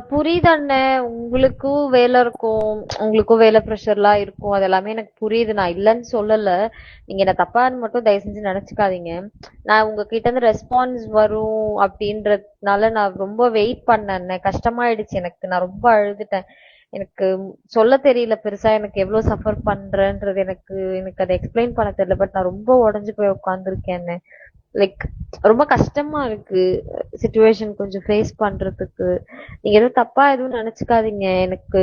புரியுது அண்ணே. உங்களுக்கும் வேலை இருக்கும், உங்களுக்கும் வேலை ப்ரெஷர்லாம் இருக்கும். அது எல்லாமே எனக்கு புரியுது. நான் இல்லைன்னு சொல்லல. நீங்க என்ன தப்பான்னு மட்டும் தயவு செஞ்சு நினைச்சுக்காதீங்க. நான் உங்ககிட்ட இருந்து ரெஸ்பான்ஸ் வரும் அப்படின்றதுனால நான் ரொம்ப வெயிட் பண்ணேன் அண்ணே. கஷ்டமாயிடுச்சு எனக்கு. நான் ரொம்ப அழுதுட்டேன். எனக்கு சொல்ல தெரியல பெருசா எனக்கு எவ்வளவு சஃபர் பண்றேன்றது. எனக்கு எனக்கு அதை எக்ஸ்பிளைன் பண்ண தெரியல. பட் நான் ரொம்ப உடஞ்சு போய் உட்காந்துருக்கேன். லைக் ரொம்ப கஷ்டமா இருக்கு சுச்சுவேஷன் கொஞ்சம் ஃபேஸ் பண்றதுக்கு. நீங்க எதுவும் தப்பா எதுவும் நினைச்சுக்காதீங்க. எனக்கு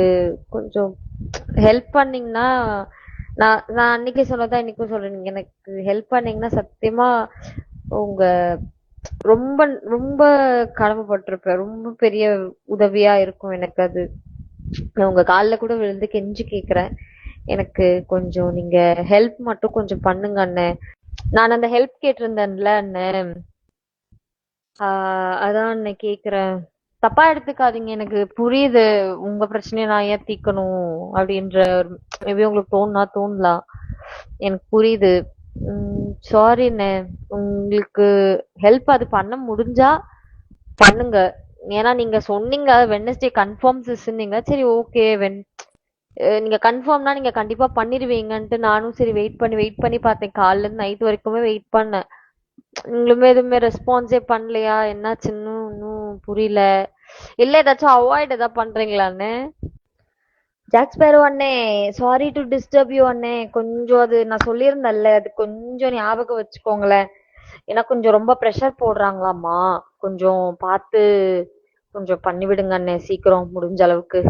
கொஞ்சம் ஹெல்ப் பண்ணீங்கன்னா, நான் நான் அன்னைக்கு சொன்னதா இன்னைக்கும் சொல்றேன். நீங்க எனக்கு ஹெல்ப் பண்ணீங்கன்னா சத்தியமா உங்க ரொம்ப ரொம்ப கடமைப்பட்டிருப்பேன். ரொம்ப பெரிய உதவியா இருக்கும் எனக்கு அது. நான் உங்க கால்ல கூட விழுந்து கெஞ்சி கேக்குறேன். எனக்கு கொஞ்சம் நீங்க ஹெல்ப் மட்டும் கொஞ்சம் பண்ணுங்க அண்ணே. நான் அந்த ஹெல்ப் கேட்டிருந்தேன்ல அண்ணே. அதான் அண்ணே கேக்குறேன். தப்பா எடுத்துக்காதீங்க. எனக்கு புரியுது உங்க பிரச்சனையை நான் ஏன் தீக்கணும் அப்படின்ற மேபி உங்களுக்கு தோணலாம். எனக்கு புரியுது. சாரிண்ணே. உங்களுக்கு ஹெல்ப் அது பண்ண முடிஞ்சா பண்ணுங்க. ஏன்னா நீங்க சொன்னீங்க வெட்னஸ்டே கன்ஃபார்ம் சிஸ்ன்னீங்க. சரி ஓகே. நீங்க கன்ஃபார்ம்னா நீங்க கண்டிப்பா பண்ணிருவீங்கன்ட்டு நானும் சரி வெயிட் பண்ணி பார்த்தேன். காலைல இருந்து நைட் வரைக்குமே வெயிட் பண்ணேன். நீங்களுமே எதுவுமே ரெஸ்பான்ஸே பண்ணலையா? என்னாச்சுன்னு இன்னும் புரியல. இல்ல ஏதாச்சும் அவாய்ட் ஏதாவது பண்றீங்களான்னு? ஜாக் ஸ்பேரோ அண்ணே, சாரி டு டிஸ்டர்ப் யூ அண்ணே. கொஞ்சம் அது நான் சொல்லியிருந்தேன்ல, அது கொஞ்சம் ஞாபகம் வச்சுக்கோங்களேன். ஏன்னா கொஞ்சம் ரொம்ப ப்ரெஷர் போடுறாங்களாமா. கொஞ்சம் பார்த்து கொஞ்சம் பண்ணி விடுங்க அண்ணே, சீக்கிரம் முடிஞ்ச அளவுக்கு.